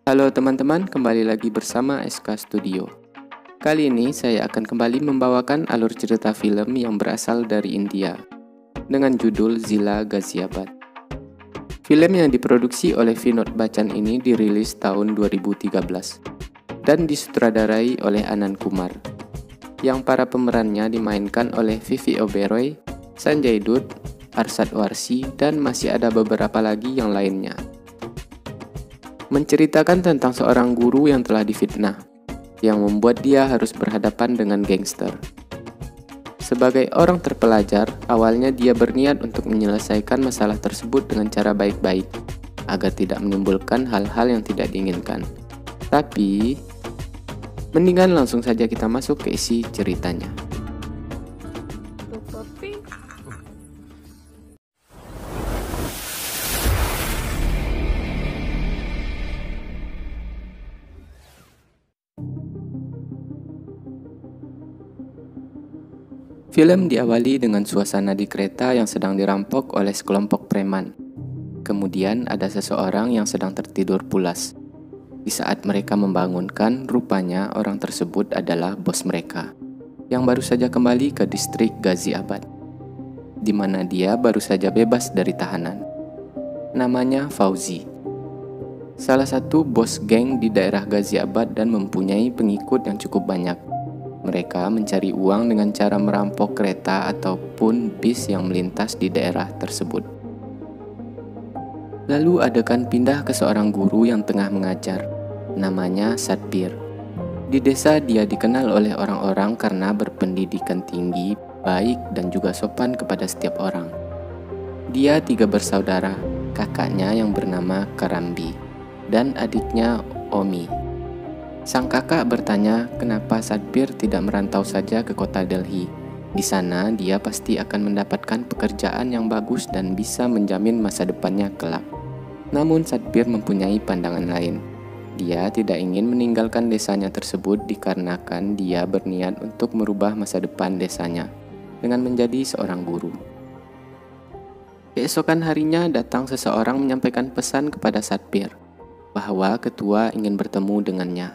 Halo teman-teman, kembali lagi bersama SK Studio. Kali ini saya akan kembali membawakan alur cerita film yang berasal dari India dengan judul Zila Ghaziabad. Film yang diproduksi oleh Vinod Bachchan ini dirilis tahun 2013 dan disutradarai oleh Anand Kumar, yang para pemerannya dimainkan oleh Vivi Oberoi, Sanjay Dutt, Arshad Warsi, dan masih ada beberapa lagi yang lainnya. Menceritakan tentang seorang guru yang telah difitnah, yang membuat dia harus berhadapan dengan gangster. Sebagai orang terpelajar, awalnya dia berniat untuk menyelesaikan masalah tersebut dengan cara baik-baik, agar tidak menimbulkan hal-hal yang tidak diinginkan. Tapi, mendingan langsung saja kita masuk ke isi ceritanya. Film diawali dengan suasana di kereta yang sedang dirampok oleh sekelompok preman. Kemudian ada seseorang yang sedang tertidur pulas. Di saat mereka membangunkan, rupanya orang tersebut adalah bos mereka, yang baru saja kembali ke distrik Ghaziabad, di mana dia baru saja bebas dari tahanan. Namanya Fauzi, salah satu bos geng di daerah Ghaziabad dan mempunyai pengikut yang cukup banyak. Mereka mencari uang dengan cara merampok kereta ataupun bis yang melintas di daerah tersebut. Lalu adegan pindah ke seorang guru yang tengah mengajar, namanya Sadbir. Di desa dia dikenal oleh orang-orang karena berpendidikan tinggi, baik dan juga sopan kepada setiap orang. Dia 3 bersaudara, kakaknya yang bernama Karambi, dan adiknya Omi. Sang kakak bertanya kenapa Sadbir tidak merantau saja ke kota Delhi. Di sana dia pasti akan mendapatkan pekerjaan yang bagus dan bisa menjamin masa depannya kelak. Namun Sadbir mempunyai pandangan lain. Dia tidak ingin meninggalkan desanya tersebut dikarenakan dia berniat untuk merubah masa depan desanya dengan menjadi seorang guru. Keesokan harinya datang seseorang menyampaikan pesan kepada Sadbir bahwa ketua ingin bertemu dengannya.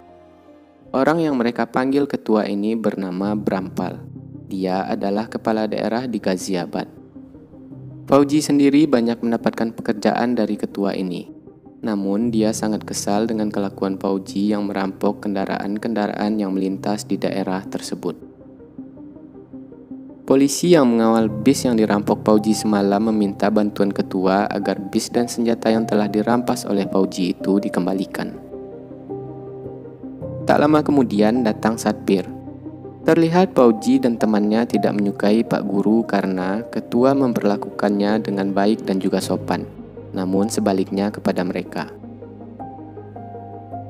Orang yang mereka panggil ketua ini bernama Brampal. Dia adalah kepala daerah di Ghaziabad. Fauzi sendiri banyak mendapatkan pekerjaan dari ketua ini. Namun dia sangat kesal dengan kelakuan Fauzi yang merampok kendaraan-kendaraan yang melintas di daerah tersebut. Polisi yang mengawal bis yang dirampok Fauzi semalam meminta bantuan ketua agar bis dan senjata yang telah dirampas oleh Fauzi itu dikembalikan. Tak lama kemudian datang Sadbir. Terlihat Fauzi dan temannya tidak menyukai Pak Guru karena ketua memperlakukannya dengan baik dan juga sopan, namun sebaliknya kepada mereka.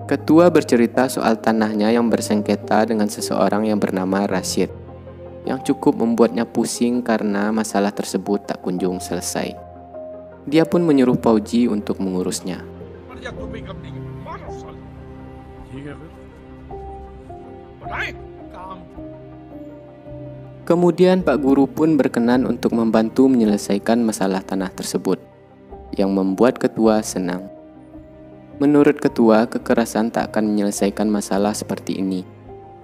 Ketua bercerita soal tanahnya yang bersengketa dengan seseorang yang bernama Rashid, yang cukup membuatnya pusing karena masalah tersebut tak kunjung selesai. Dia pun menyuruh Fauzi untuk mengurusnya. Kemudian Pak Guru pun berkenan untuk membantu menyelesaikan masalah tanah tersebut, yang membuat ketua senang. Menurut ketua, kekerasan tak akan menyelesaikan masalah seperti ini.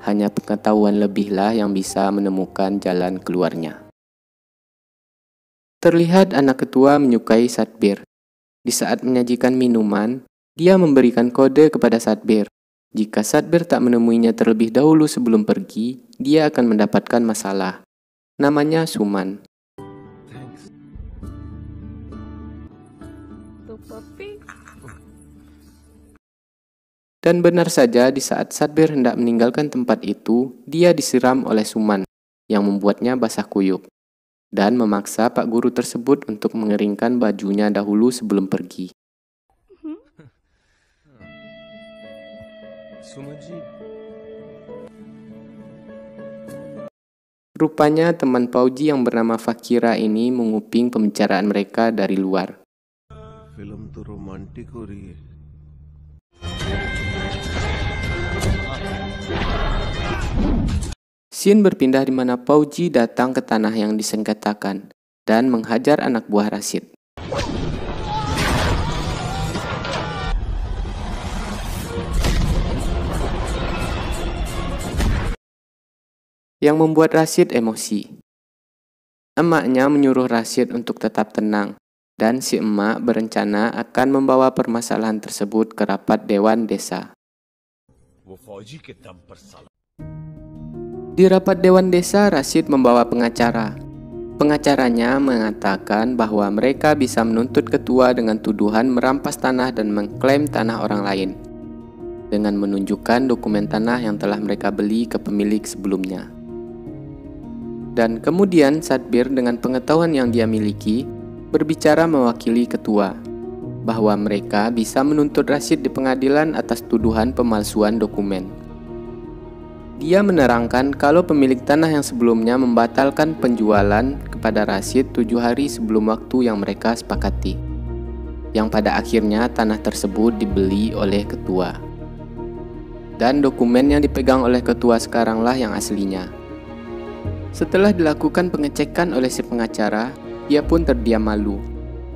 Hanya pengetahuan lebihlah yang bisa menemukan jalan keluarnya. Terlihat anak ketua menyukai Sadbir. Di saat menyajikan minuman, dia memberikan kode kepada Sadbir. Jika Sadbir tak menemuinya terlebih dahulu sebelum pergi, dia akan mendapatkan masalah. Namanya Suman. Dan benar saja di saat Sadbir hendak meninggalkan tempat itu, dia disiram oleh Suman, yang membuatnya basah kuyup, dan memaksa Pak Guru tersebut untuk mengeringkan bajunya dahulu sebelum pergi. Rupanya teman Fauzi yang bernama Fakira ini menguping pembicaraan mereka dari luar. Film tuh romantik ho rahi hai. Scene berpindah di mana Fauzi datang ke tanah yang disengketakan dan menghajar anak buah Rashid. yang membuat Rashid emosi. Emaknya menyuruh Rashid untuk tetap tenang, dan si emak berencana akan membawa permasalahan tersebut ke rapat Dewan Desa. Di rapat Dewan Desa, Rashid membawa pengacara. Pengacaranya mengatakan bahwa mereka bisa menuntut ketua dengan tuduhan merampas tanah dan mengklaim tanah orang lain, dengan menunjukkan dokumen tanah yang telah mereka beli ke pemilik sebelumnya. Dan kemudian Sadbir dengan pengetahuan yang dia miliki, berbicara mewakili ketua, bahwa mereka bisa menuntut Rashid di pengadilan atas tuduhan pemalsuan dokumen. Dia menerangkan kalau pemilik tanah yang sebelumnya membatalkan penjualan kepada Rashid 7 hari sebelum waktu yang mereka sepakati, yang pada akhirnya tanah tersebut dibeli oleh ketua. Dan dokumen yang dipegang oleh ketua sekaranglah yang aslinya. Setelah dilakukan pengecekan oleh si pengacara, ia pun terdiam malu.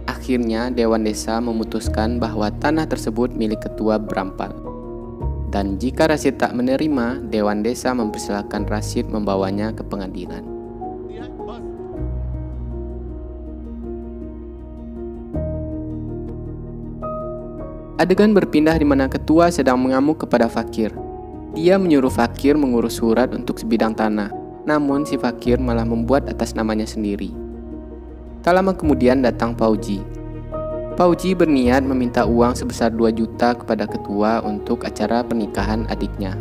Akhirnya Dewan Desa memutuskan bahwa tanah tersebut milik ketua Berampal. Dan jika Rashid tak menerima, Dewan Desa mempersilahkan Rashid membawanya ke pengadilan. Adegan berpindah di mana ketua sedang mengamuk kepada fakir. Dia menyuruh fakir mengurus surat untuk sebidang tanah, namun si fakir malah membuat atas namanya sendiri. Tak lama kemudian datang Pauji. Pauji berniat meminta uang sebesar 2 juta kepada ketua untuk acara pernikahan adiknya.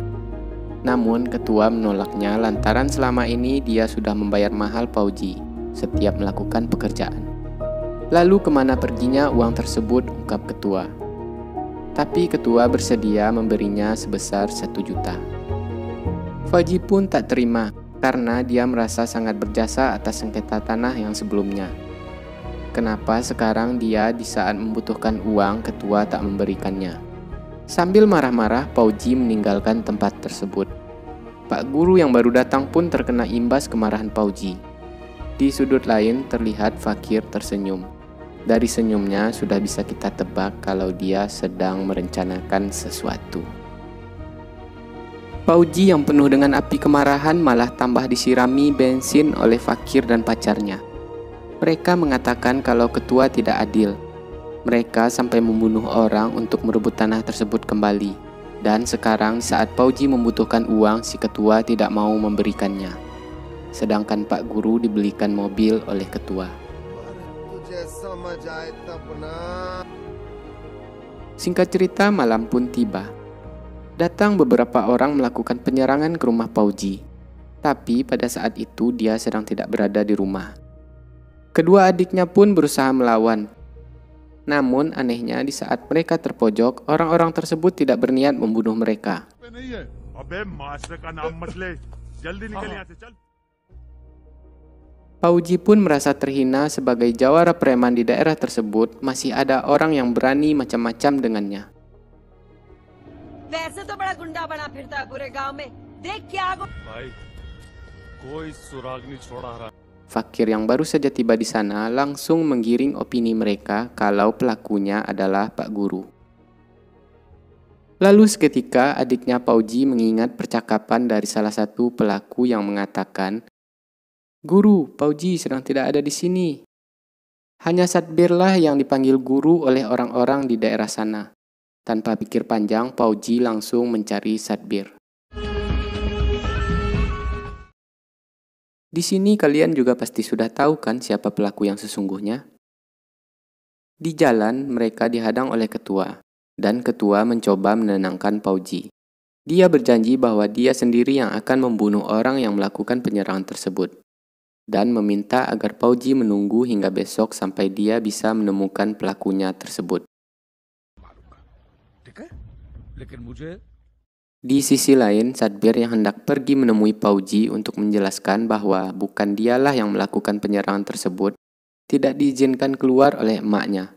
Namun ketua menolaknya lantaran selama ini dia sudah membayar mahal Pauji setiap melakukan pekerjaan. Lalu kemana perginya uang tersebut, ungkap ketua. Tapi ketua bersedia memberinya sebesar 1 juta. Pauji pun tak terima karena dia merasa sangat berjasa atas sengketa tanah yang sebelumnya. Kenapa sekarang dia di saat membutuhkan uang ketua tak memberikannya? Sambil marah-marah, Pauji meninggalkan tempat tersebut. Pak guru yang baru datang pun terkena imbas kemarahan Pauji. Di sudut lain terlihat fakir tersenyum. Dari senyumnya sudah bisa kita tebak kalau dia sedang merencanakan sesuatu. Pauji yang penuh dengan api kemarahan malah tambah disirami bensin oleh fakir dan pacarnya. Mereka mengatakan kalau ketua tidak adil. Mereka sampai membunuh orang untuk merebut tanah tersebut kembali. Dan sekarang saat Pauji membutuhkan uang, si ketua tidak mau memberikannya. Sedangkan Pak Guru dibelikan mobil oleh ketua. Singkat cerita, malam pun tiba. Datang beberapa orang melakukan penyerangan ke rumah Pauji. Tapi pada saat itu dia sedang tidak berada di rumah. Kedua adiknya pun berusaha melawan. Namun anehnya di saat mereka terpojok, orang-orang tersebut tidak berniat membunuh mereka. Pauji pun merasa terhina sebagai jawara preman di daerah tersebut, masih ada orang yang berani macam-macam dengannya. वैसे तो बड़ा गुंडा बना फिरता है पूरे गांव में देख क्या भाई कोई सुराग नहीं छोड़ा रहा. Fakir yang baru saja tiba di sana langsung menggiring opini mereka kalau pelakunya adalah Pak Guru. Lalu seketika adiknya Pauji mengingat percakapan dari salah satu pelaku yang mengatakan, "Guru, Pauji sedang tidak ada di sini." Hanya Sadbirlah yang dipanggil guru oleh orang-orang di daerah sana. Tanpa pikir panjang, Pauji langsung mencari Sadbir. Di sini kalian juga pasti sudah tahu kan siapa pelaku yang sesungguhnya? Di jalan, mereka dihadang oleh ketua, dan ketua mencoba menenangkan Pauji. Dia berjanji bahwa dia sendiri yang akan membunuh orang yang melakukan penyerangan tersebut, dan meminta agar Pauji menunggu hingga besok sampai dia bisa menemukan pelakunya tersebut. Di sisi lain, Sadbir yang hendak pergi menemui Pauji untuk menjelaskan bahwa bukan dialah yang melakukan penyerangan tersebut, tidak diizinkan keluar oleh emaknya.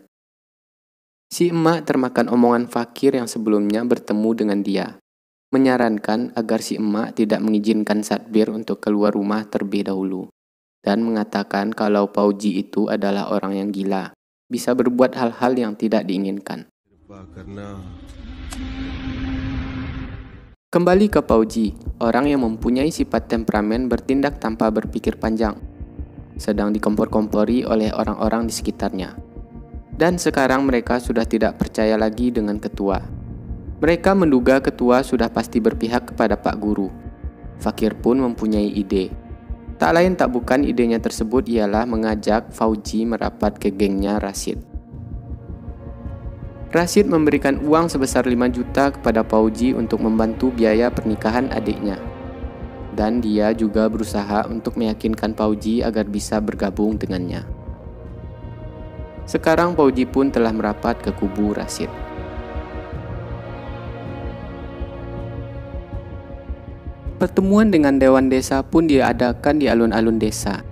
Si emak termakan omongan fakir yang sebelumnya bertemu dengan dia, menyarankan agar si emak tidak mengizinkan Sadbir untuk keluar rumah terlebih dahulu, dan mengatakan kalau Pauji itu adalah orang yang gila, bisa berbuat hal-hal yang tidak diinginkan. करना Kembali ke Pauji, orang yang mempunyai sifat temperamen bertindak tanpa berpikir panjang, sedang dikompor-kompori oleh orang-orang di sekitarnya. Dan sekarang mereka sudah tidak percaya lagi dengan ketua. Mereka menduga ketua sudah pasti berpihak kepada Pak Guru. Fakir pun mempunyai ide. Tak lain tak bukan idenya tersebut ialah mengajak Fauji merapat ke gengnya Rashid. Rashid memberikan uang sebesar 5 juta kepada Fauji untuk membantu biaya pernikahan adiknya. Dan dia juga berusaha untuk meyakinkan Fauji agar bisa bergabung dengannya. Sekarang Fauji pun telah merapat ke kubu Rashid. Pertemuan dengan Dewan Desa pun diadakan di alun-alun desa.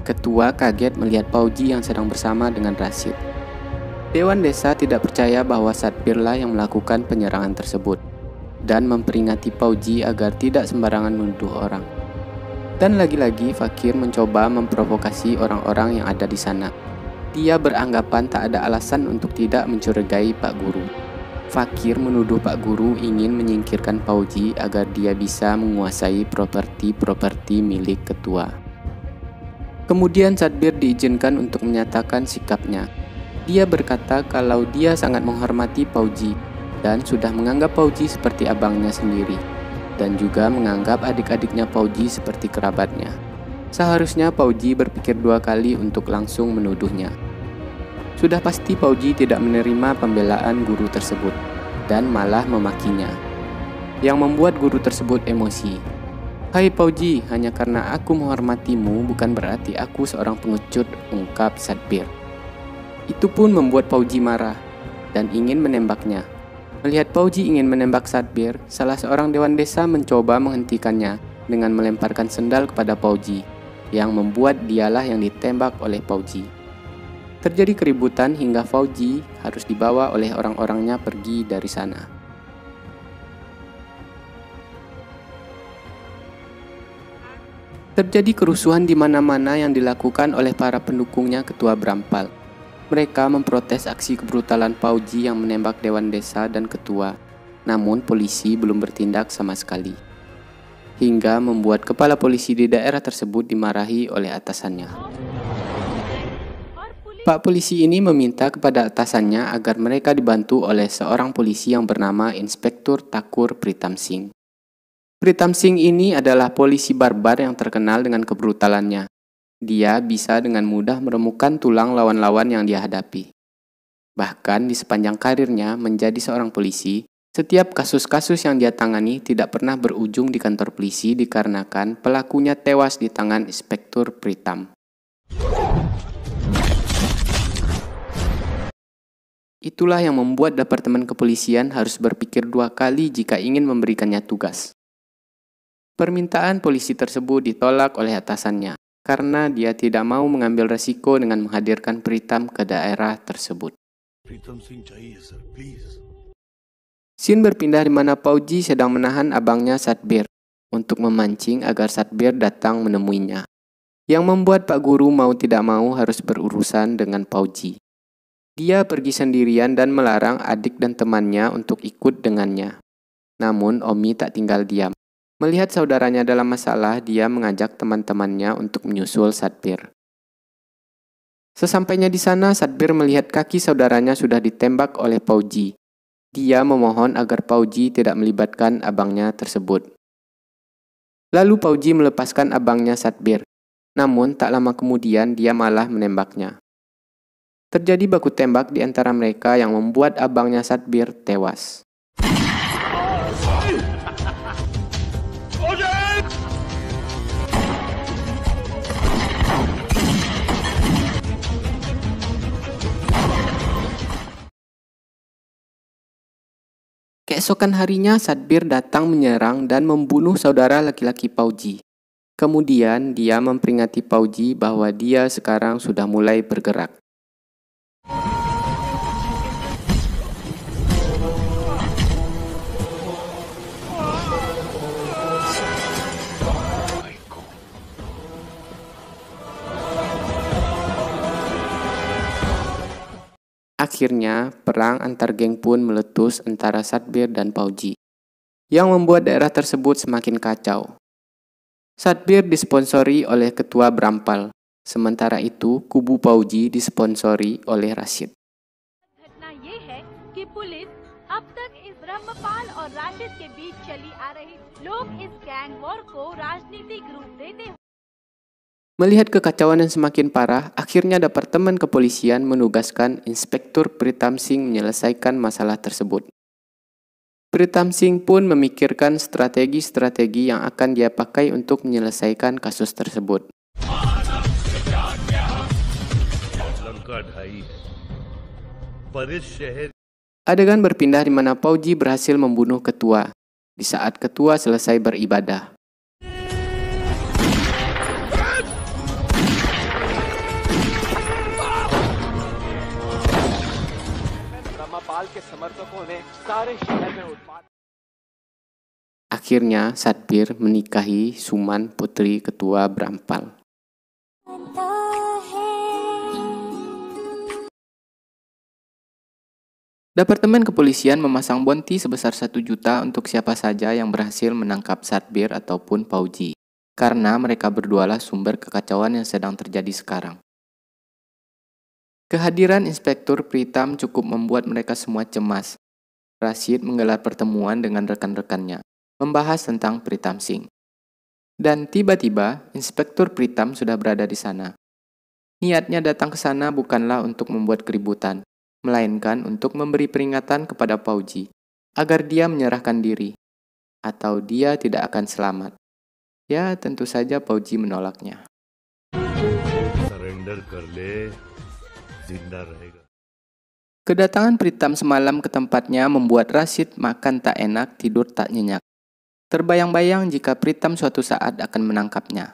Ketua kaget melihat Fauji yang sedang bersama dengan Rashid. Dewan Desa tidak percaya bahwa Satbir lah yang melakukan penyerangan tersebut dan memperingati Fauji agar tidak sembarangan menuduh orang. Dan lagi-lagi Fakir mencoba memprovokasi orang-orang yang ada di sana. Dia beranggapan tak ada alasan untuk tidak mencurigai Pak Guru. Fakir menuduh Pak Guru ingin menyingkirkan Fauji agar dia bisa menguasai properti-properti milik ketua. Kemudian Satbir diizinkan untuk menyatakan sikapnya. Dia berkata kalau dia sangat menghormati Fauji dan sudah menganggap Fauji seperti abangnya sendiri, dan juga menganggap adik-adiknya Fauji seperti kerabatnya. Seharusnya Fauji berpikir 2 kali untuk langsung menuduhnya. Sudah pasti Fauji tidak menerima pembelaan guru tersebut dan malah memakinya, yang membuat guru tersebut emosi. "Hai Fauji, hanya karena aku menghormatimu bukan berarti aku seorang pengecut," ungkap Satbir. Itu pun membuat Fauji marah dan ingin menembaknya. Melihat Fauji ingin menembak Satbir, salah seorang dewan desa mencoba menghentikannya dengan melemparkan sendal kepada Fauji, yang membuat dialah yang ditembak oleh Fauji. Terjadi keributan hingga Fauji harus dibawa oleh orang-orangnya pergi dari sana. Terjadi kerusuhan di mana-mana yang dilakukan oleh para pendukungnya Ketua Brampal. Mereka memprotes aksi kebrutalan Fauji yang menembak Dewan Desa dan Ketua, namun polisi belum bertindak sama sekali. Hingga membuat kepala polisi di daerah tersebut dimarahi oleh atasannya. Pak polisi ini meminta kepada atasannya agar mereka dibantu oleh seorang polisi yang bernama Inspektur Thakur Pritam Singh. Pritam Singh ini adalah polisi barbar yang terkenal dengan kebrutalannya. Dia bisa dengan mudah meremukan tulang lawan-lawan yang dia hadapi. Bahkan di sepanjang karirnya menjadi seorang polisi, setiap kasus-kasus yang dia tangani tidak pernah berujung di kantor polisi dikarenakan pelakunya tewas di tangan Inspektur Pritam. Itulah yang membuat Departemen Kepolisian harus berpikir 2 kali jika ingin memberikannya tugas. Permintaan polisi tersebut ditolak oleh atasannya, karena dia tidak mau mengambil resiko dengan menghadirkan Pritam ke daerah tersebut. Scene berpindah di mana Fauji sedang menahan abangnya Satbir untuk memancing agar Satbir datang menemuinya, yang membuat Pak Guru mau tidak mau harus berurusan dengan Fauji. Dia pergi sendirian dan melarang adik dan temannya untuk ikut dengannya. Namun Omi tak tinggal diam. Melihat saudaranya dalam masalah, dia mengajak teman-temannya untuk menyusul Satbir. Sesampainya di sana, Satbir melihat kaki saudaranya sudah ditembak oleh Fauji. Dia memohon agar Fauji tidak melibatkan abangnya tersebut. Lalu Fauji melepaskan abangnya Satbir. Namun tak lama kemudian dia malah menembaknya. Terjadi baku tembak di antara mereka yang membuat abangnya Satbir tewas. Keesokan harinya Satbir datang menyerang dan membunuh saudara laki-laki Fauji. Kemudian dia memperingati Fauji bahwa dia sekarang sudah mulai bergerak. Akhirnya, perang antar geng pun meletus antara Satbir dan Fauji. yang membuat daerah tersebut semakin kacau. Satbir disponsori oleh ketua Brampal, sementara itu kubu Pauji disponsori oleh Rashid. घटना ये है कि पुलिस अब तक इस ब्रह्मपाल और राशिद के बीच चली आ रही लोग इस गैंग वॉर को राजनीतिक रूप देते। Melihat kekacauan yang semakin parah, akhirnya Departemen Kepolisian menugaskan Inspektur Pritam Singh menyelesaikan masalah tersebut. Pritam Singh pun memikirkan strategi-strategi yang akan dia pakai untuk menyelesaikan kasus tersebut. Adegan berpindah di mana Pauji berhasil membunuh ketua, di saat ketua selesai beribadah. Akhirnya Satbir menikahi Suman, putri ketua Brampal. Departemen Kepolisian memasang bounty sebesar 1 juta untuk siapa saja yang berhasil menangkap Satbir ataupun Pauji, karena mereka berdualah sumber kekacauan yang sedang terjadi sekarang. Kehadiran Inspektur Pritam cukup membuat mereka semua cemas. Rashid menggelar pertemuan dengan rekan-rekannya, membahas tentang Pritam Singh. Dan tiba-tiba, Inspektur Pritam sudah berada di sana. Niatnya datang ke sana bukanlah untuk membuat keributan, melainkan untuk memberi peringatan kepada Pauji, agar dia menyerahkan diri, atau dia tidak akan selamat. Ya, tentu saja Pauji menolaknya. Surrender kar le, zinda rahega. Kedatangan Pritam semalam ke tempatnya membuat Rashid makan tak enak, tidur tak nyenyak. Terbayang-bayang jika Pritam suatu saat akan menangkapnya.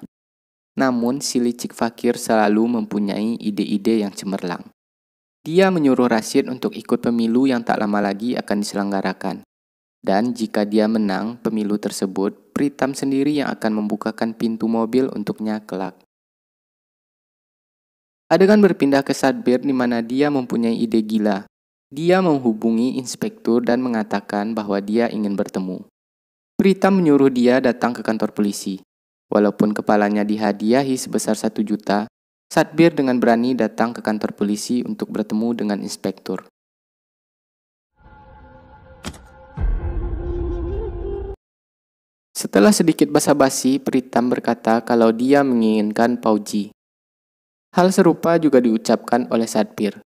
Namun, si licik fakir selalu mempunyai ide-ide yang cemerlang. Dia menyuruh Rashid untuk ikut pemilu yang tak lama lagi akan diselenggarakan. Dan jika dia menang pemilu tersebut, Pritam sendiri yang akan membukakan pintu mobil untuknya kelak. Adegan berpindah ke Satbir di mana dia mempunyai ide gila. Dia menghubungi inspektur dan mengatakan bahwa dia ingin bertemu. Pritam menyuruh dia datang ke kantor polisi. Walaupun kepalanya dihadiahi sebesar 1 juta, Satbir dengan berani datang ke kantor polisi untuk bertemu dengan inspektur. Setelah sedikit basa-basi, Pritam berkata kalau dia menginginkan Pauji. Hal serupa juga diucapkan oleh Satbir.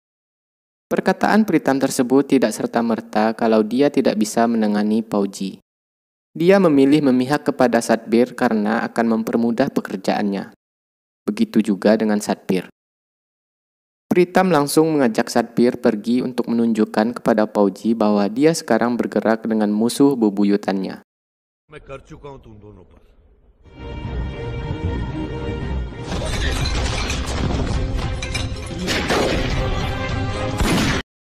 Perkataan Pritam tersebut tidak serta-merta kalau dia tidak bisa menangani Pauji. Dia memilih memihak kepada Satbir karena akan mempermudah pekerjaannya. Begitu juga dengan Satbir. Pritam langsung mengajak Satbir pergi untuk menunjukkan kepada Pauji bahwa dia sekarang bergerak dengan musuh bebuyutannya.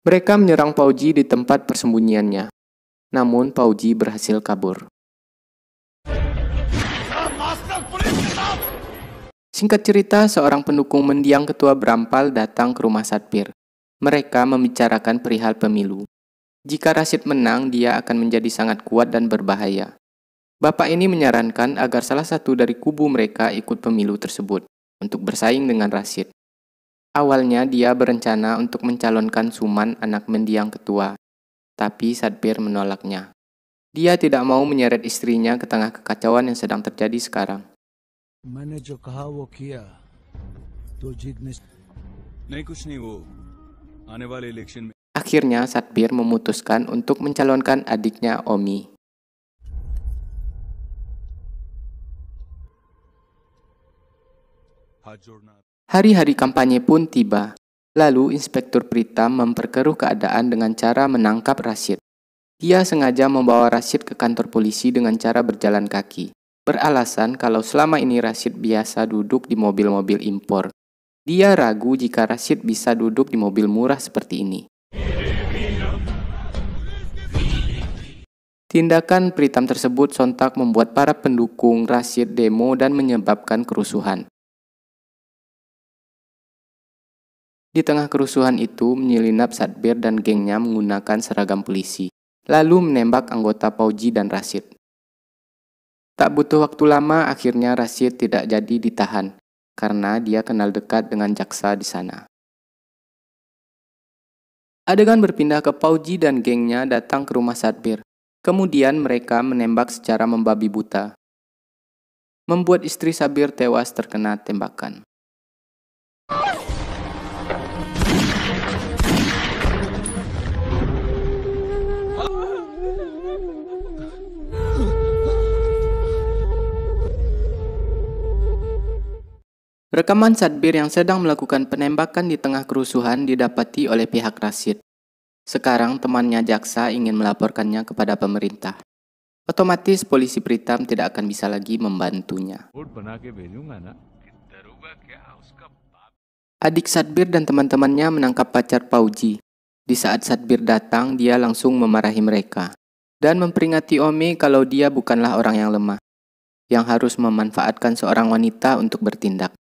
Mereka menyerang Pauji di tempat persembunyiannya. Namun Pauji berhasil kabur. Singkat cerita, seorang pendukung mendiang ketua Brampal datang ke rumah Satbir. Mereka membicarakan perihal pemilu. Jika Rashid menang, dia akan menjadi sangat kuat dan berbahaya. Bapak ini menyarankan agar salah satu dari kubu mereka ikut pemilu tersebut untuk bersaing dengan Rashid. Awalnya dia berencana untuk mencalonkan Suman, anak mendiang ketua. Tapi Satbir menolaknya. Dia tidak mau menyeret istrinya ke tengah kekacauan yang sedang terjadi sekarang. मैंने जो कहा वो किया तो जीतने नहीं कुछ नहीं वो आने वाले इलेक्शन में Akhirnya Satbir memutuskan untuk mencalonkan adiknya Omi. Hari-hari kampanye pun tiba. Lalu Inspektur Pritam memperkeruh keadaan dengan cara menangkap Rashid. Dia sengaja membawa Rashid ke kantor polisi dengan cara berjalan kaki. Beralasan kalau selama ini Rashid biasa duduk di mobil-mobil impor. Dia ragu jika Rashid bisa duduk di mobil murah seperti ini. Tindakan Pritam tersebut sontak membuat para pendukung Rashid demo dan menyebabkan kerusuhan. Di tengah kerusuhan itu, menyelinap Satbir dan gengnya menggunakan seragam polisi. lalu menembak anggota Pauji dan Rashid. Tak butuh waktu lama, akhirnya Rashid tidak jadi ditahan, karena dia kenal dekat dengan jaksa di sana. Adegan berpindah ke Pauji dan gengnya datang ke rumah Sadbir. Kemudian mereka menembak secara membabi buta, membuat istri Sabir tewas terkena tembakan. Rekaman Sadbir yang sedang melakukan penembakan di tengah kerusuhan didapati oleh pihak Rashid. Sekarang temannya jaksa ingin melaporkannya kepada pemerintah. Otomatis polisi Pritam tidak akan bisa lagi membantunya. Adik Sadbir dan teman-temannya menangkap pacar Pauji. Di saat Sadbir datang, dia langsung memarahi mereka dan memperingati Ome kalau dia bukanlah orang yang lemah, yang harus memanfaatkan seorang wanita untuk bertindak.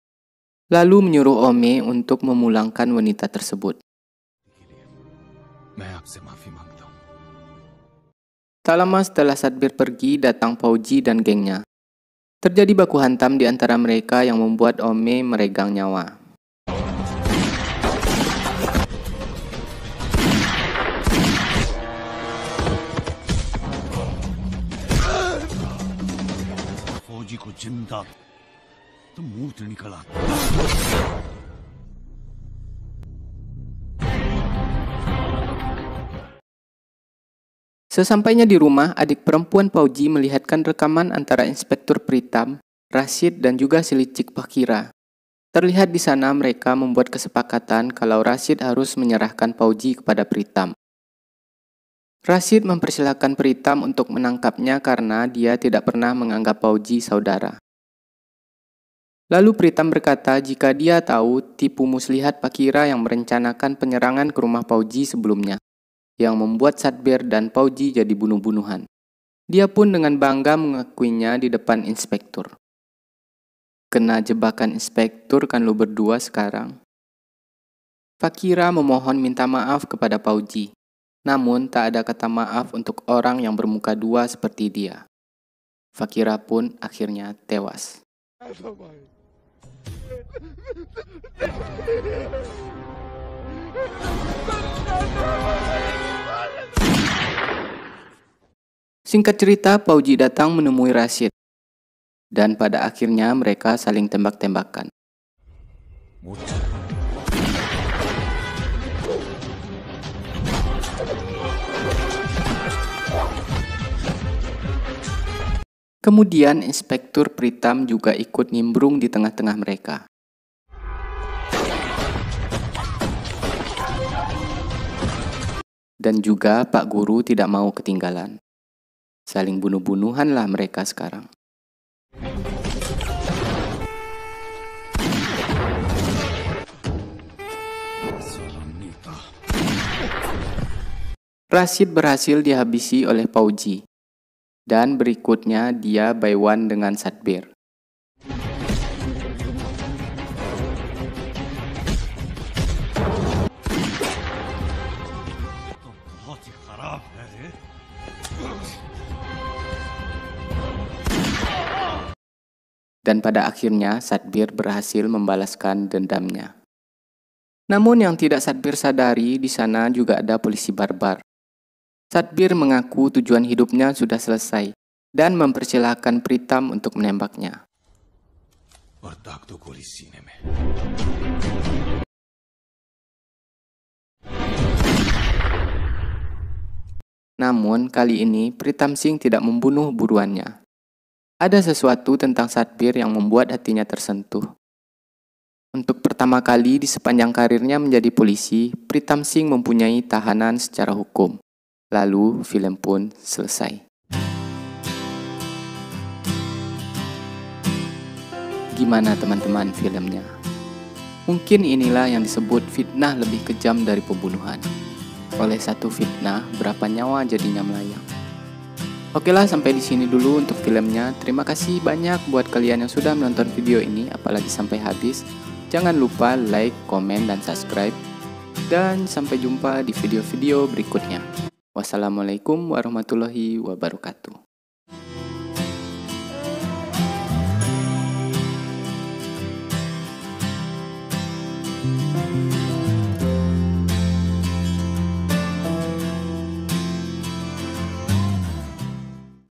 Lalu menyuruh Ome untuk memulangkan wanita tersebut. Tak lama setelah Sadbir pergi, datang Pauji dan gengnya. Terjadi baku hantam di antara mereka yang membuat Ome meregang nyawa. फौजी को जिंदा तो मुंह से निकला. Sesampainya di rumah, adik perempuan Pauji melihatkan rekaman antara Inspektur Pritam, Rashid, dan juga si licik Fakira. Terlihat di sana mereka membuat kesepakatan kalau Rashid harus menyerahkan Pauji kepada Pritam. Rashid mempersilahkan Pritam untuk menangkapnya karena dia tidak pernah menganggap Pauji saudara. Lalu Pritam berkata jika dia tahu tipu muslihat Fakira yang merencanakan penyerangan ke rumah Pauji sebelumnya, yang membuat Sadbir dan Pauji jadi bunuh-bunuhan. Dia pun dengan bangga mengakuinya di depan inspektur. Kena jebakan inspektur kan lu berdua sekarang. Fakira memohon minta maaf kepada Pauji. Namun tak ada kata maaf untuk orang yang bermuka dua seperti dia. Fakira pun akhirnya tewas. Singkat cerita, Pauji datang menemui Rashid. Dan pada akhirnya mereka saling tembak-tembakan. Kemudian Inspektur Pritam juga ikut nimbrung di tengah-tengah mereka. Dan juga Pak Guru tidak mau ketinggalan. Saling bunuh-bunuhanlah mereka sekarang. Rashid berhasil dihabisi oleh Pauji. Dan berikutnya dia by one dengan Sadbir. Dan pada akhirnya Sadbir berhasil membalaskan dendamnya. Namun yang tidak Sadbir sadari, di sana juga ada polisi barbar. Sadbir mengaku tujuan hidupnya sudah selesai dan mempersilahkan Pritam untuk menembaknya. Namun kali ini Pritam Singh tidak membunuh buruannya. Ada sesuatu tentang Sadbir yang membuat hatinya tersentuh. Untuk pertama kali di sepanjang karirnya menjadi polisi, Pritam Singh mempunyai tahanan secara hukum. Lalu film pun selesai. Gimana teman-teman filmnya? Mungkin inilah yang disebut fitnah lebih kejam dari pembunuhan. Oleh satu fitnah, berapa nyawa jadinya melayang. Oke lah, sampai di sini dulu untuk filmnya. Terima kasih banyak buat kalian yang sudah menonton video ini, apalagi sampai habis. Jangan lupa like, komen, dan subscribe. Dan sampai jumpa di video-video berikutnya. Wassalamualaikum warahmatullahi wabarakatuh.